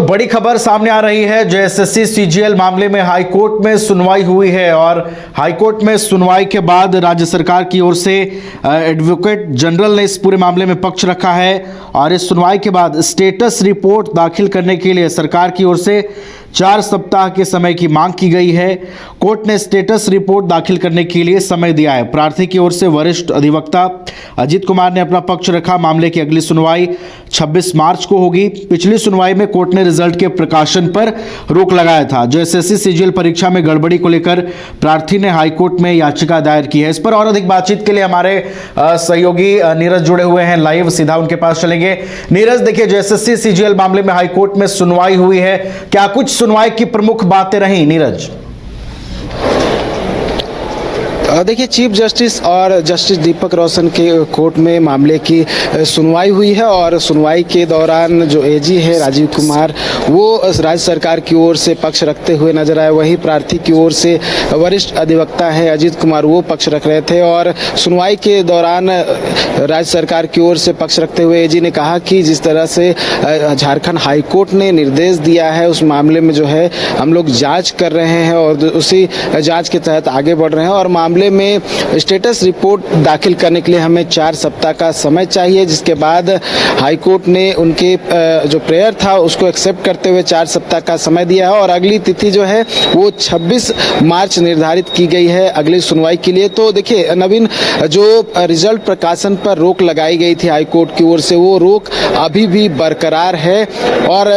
बड़ी खबर सामने आ रही है। जो एसएससी सीजीएल मामले में हाईकोर्ट में सुनवाई हुई है और हाईकोर्ट में सुनवाई के बाद राज्य सरकार की ओर से एडवोकेट जनरल ने इस पूरे मामले में पक्ष रखा है और इस सुनवाई के बाद स्टेटस रिपोर्ट दाखिल करने के लिए सरकार की ओर से 4 सप्ताह के समय की मांग की गई है। कोर्ट ने स्टेटस रिपोर्ट दाखिल करने के लिए समय दिया है। प्रार्थी की ओर से वरिष्ठ अधिवक्ता अजीत कुमार ने अपना पक्ष रखा। मामले की अगली सुनवाई 26 मार्च को होगी। पिछली सुनवाई में कोर्ट ने रिजल्ट के प्रकाशन पर रोक लगाया था। जो एसएससी सीजीएल परीक्षा में गड़बड़ी को लेकर प्रार्थी ने हाईकोर्ट में याचिका दायर की है। इस पर और अधिक बातचीत के लिए हमारे सहयोगी नीरज जुड़े हुए हैं लाइव, सीधा उनके पास चलेंगे। नीरज, देखिए, जो एसएससी सीजीएल मामले में हाईकोर्ट में सुनवाई हुई है, क्या कुछ सुनवाई की प्रमुख बातें रही नीरज? देखिए, चीफ जस्टिस और जस्टिस दीपक रोशन के कोर्ट में मामले की सुनवाई हुई है और सुनवाई के दौरान जो एजी है राजीव कुमार, वो राज्य सरकार की ओर से पक्ष रखते हुए नजर आए। वहीं प्रार्थी की ओर से वरिष्ठ अधिवक्ता है अजीत कुमार, वो पक्ष रख रहे थे और सुनवाई के दौरान राज्य सरकार की ओर से पक्ष रखते हुए एजी ने कहा कि जिस तरह से झारखंड हाईकोर्ट ने निर्देश दिया है उस मामले में जो है हम लोग जाँच कर रहे हैं और उसी जाँच के तहत आगे बढ़ रहे हैं और मामले में स्टेटस रिपोर्ट दाखिल करने के लिए हमें 4 सप्ताह का समय चाहिए, जिसके बाद हाईकोर्ट ने उनके जो प्रेयर था उसको एक्सेप्ट करते हुए 4 सप्ताह का समय दिया है और अगली तिथि जो है वो 26 मार्च निर्धारित की गई है अगली सुनवाई के लिए। तो देखिए नवीन, जो रिजल्ट प्रकाशन पर रोक लगाई गई थी हाईकोर्ट की ओर से, वो रोक अभी भी बरकरार है और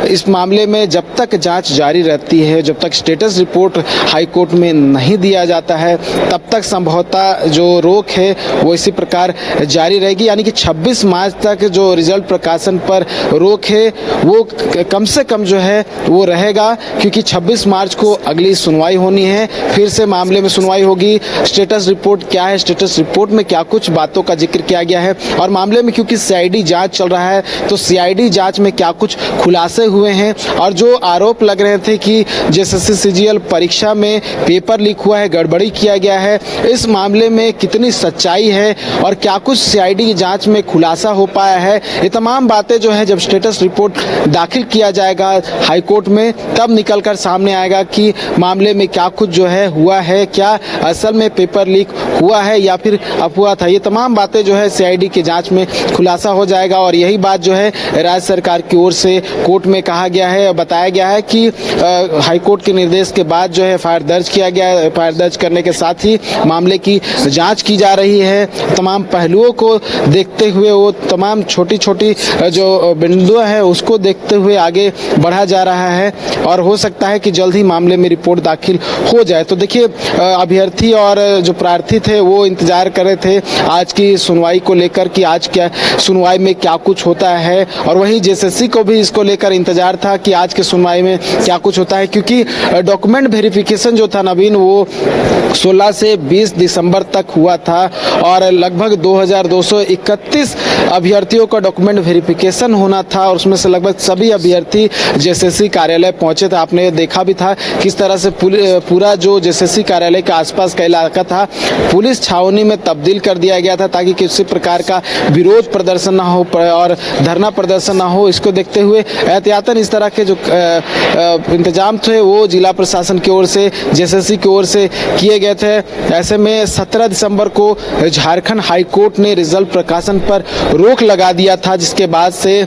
इस मामले में जब तक जांच जारी रहती है, जब तक स्टेटस रिपोर्ट हाईकोर्ट में नहीं दिया जाता है, तब तक संभवतः जो रोक है वो इसी प्रकार जारी रहेगी। यानी कि 26 मार्च तक जो रिजल्ट प्रकाशन पर रोक है वो कम से कम जो है वो रहेगा, क्योंकि 26 मार्च को अगली सुनवाई होनी है। फिर से मामले में सुनवाई होगी। स्टेटस रिपोर्ट क्या है, स्टेटस रिपोर्ट में क्या कुछ बातों का जिक्र किया गया है और मामले में क्योंकि सीआईडी जांच चल रहा है तो सीआईडी जांच में क्या कुछ खुलासे हुए हैं और जो आरोप लग रहे थे कि एसएससी सीजीएल परीक्षा में पेपर लीक हुआ है, गड़बड़ी किया गया है, इस मामले में कितनी सच्चाई है और क्या कुछ सीआईडी की जांच में खुलासा हो पाया है, ये तमाम बातें जो है जब स्टेटस रिपोर्ट दाखिल किया जाएगा हाईकोर्ट में तब निकलकर सामने आएगा कि मामले में क्या कुछ जो है हुआ है, क्या असल में पेपर लीक हुआ है या फिर अफवाह था। ये तमाम बातें जो है सीआईडी की जांच में खुलासा हो जाएगा और यही बात जो है राज्य सरकार की ओर से कोर्ट में कहा गया है, बताया गया है कि हाईकोर्ट के निर्देश के बाद जो है एफआईआर दर्ज किया गया है। एफआईआर दर्ज करने के साथ ही मामले की जांच की जा रही है। तमाम पहलुओं को देखते हुए, वो तमाम छोटी छोटी जो बिंदु है उसको देखते हुए आगे बढ़ा जा रहा है और हो सकता है कि जल्द ही मामले में रिपोर्ट दाखिल हो जाए। तो देखिए, अभ्यर्थी और जो प्रार्थी थे वो इंतजार कर रहे थे आज की सुनवाई को लेकर कि आज क्या सुनवाई में क्या कुछ होता है और वहीं जेएसएससी को भी इसको लेकर इंतजार था कि आज की सुनवाई में क्या कुछ होता है, क्योंकि डॉक्यूमेंट वेरिफिकेशन जो था नवीन, वो 16 से 20 दिसंबर तक हुआ था और लगभग 2231 अभ्यर्थियों का डॉक्यूमेंट वेरिफिकेशन होना था और उसमें से लगभग सभी अभ्यर्थी जेएसएससी कार्यालय पहुंचे थे। आपने देखा भी था किस तरह से पूरा जो जेएसएससी कार्यालय के आसपास का इलाका था पुलिस छावनी में तब्दील कर दिया गया था ताकि किसी प्रकार का विरोध प्रदर्शन ना हो और धरना प्रदर्शन ना हो। इसको देखते हुए एहतियातन इस तरह के जो इंतजाम थे वो जिला प्रशासन की ओर से, जेएसएससी की ओर से किए गए थे। ऐसे में 17 दिसंबर को झारखंड हाईकोर्ट ने रिजल्ट प्रकाशन पर रोक लगा दिया था, जिसके बाद से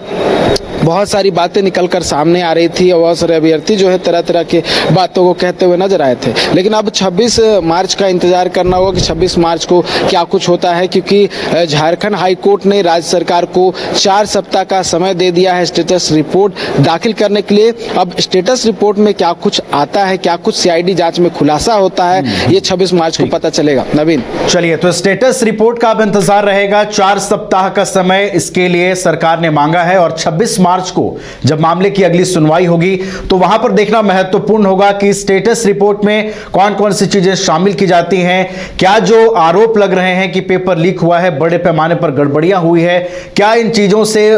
बहुत सारी बातें निकलकर सामने आ रही थी और बहुत सारे अभ्यर्थी जो है तरह तरह के बातों को कहते हुए नजर आए थे। लेकिन अब 26 मार्च का इंतजार करना होगा कि 26 मार्च को क्या कुछ होता है, क्योंकि झारखंड हाईकोर्ट ने राज्य सरकार को 4 सप्ताह का समय दे दिया है स्टेटस रिपोर्ट दाखिल करने के लिए। अब स्टेटस रिपोर्ट में क्या कुछ आता है, क्या कुछ सीआईडी जांच में खुलासा होता है, ये 26 मार्च को पता चलेगा। नवीन, चलिए, तो स्टेटस रिपोर्ट का अब इंतजार रहेगा। 4 सप्ताह का समय इसके लिए सरकार ने मांगा है और 26 मार्च को जब मामले की अगली सुनवाई होगी तो वहां पर देखना महत्वपूर्ण होगा कि स्टेटस रिपोर्ट में कौन कौन सी चीजें शामिल की जाती हैं। क्या जो आरोप लग रहे हैं कि पेपर लीक हुआ है, बड़े पैमाने पर गड़बड़ियां हुई है, क्या इन चीजों से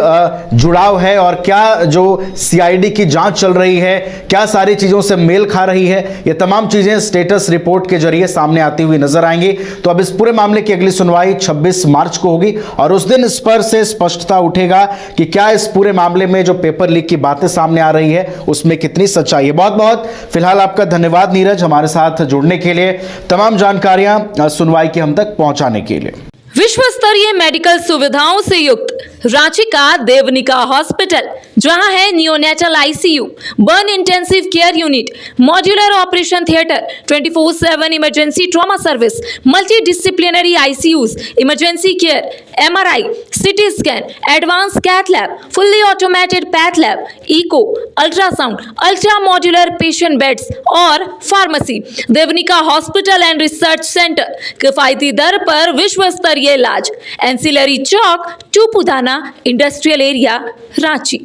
जुड़ाव है और क्या जो सीआईडी की जांच चल रही है क्या सारी चीजों से मेल खा रही है, ये तमाम चीजें स्टेटस रिपोर्ट के जरिए सामने आती हुई नजर आएंगी। तो अब इस पूरे मामले की अगली सुनवाई 26 मार्च को होगी और उस दिन इस पर से स्पष्टता उठेगा कि क्या इस पूरे मामले मामले में जो पेपर लीक की बातें सामने आ रही है उसमें कितनी सच्चाई है। बहुत बहुत फिलहाल आपका धन्यवाद नीरज, हमारे साथ जुड़ने के लिए, तमाम जानकारियां सुनवाई के हम तक पहुंचाने के लिए। विश्व स्तरीय मेडिकल सुविधाओं से युक्त रांची का देवनिका हॉस्पिटल, जहां है neonatal ICU, burn intensive care unit, modular operation theatre, 24/7 emergency trauma service, multi disciplinary ICUs, emergency care, MRI, CT scan, advance cath lab, fully automated path lab, echo, ultrasound, ultra modular patient beds और pharmacy. Devanika hospital and research centre, किफायती दर पर विश्व स्तरीय इलाज, ancillary चौक, Tupudana industrial area, Ranchi.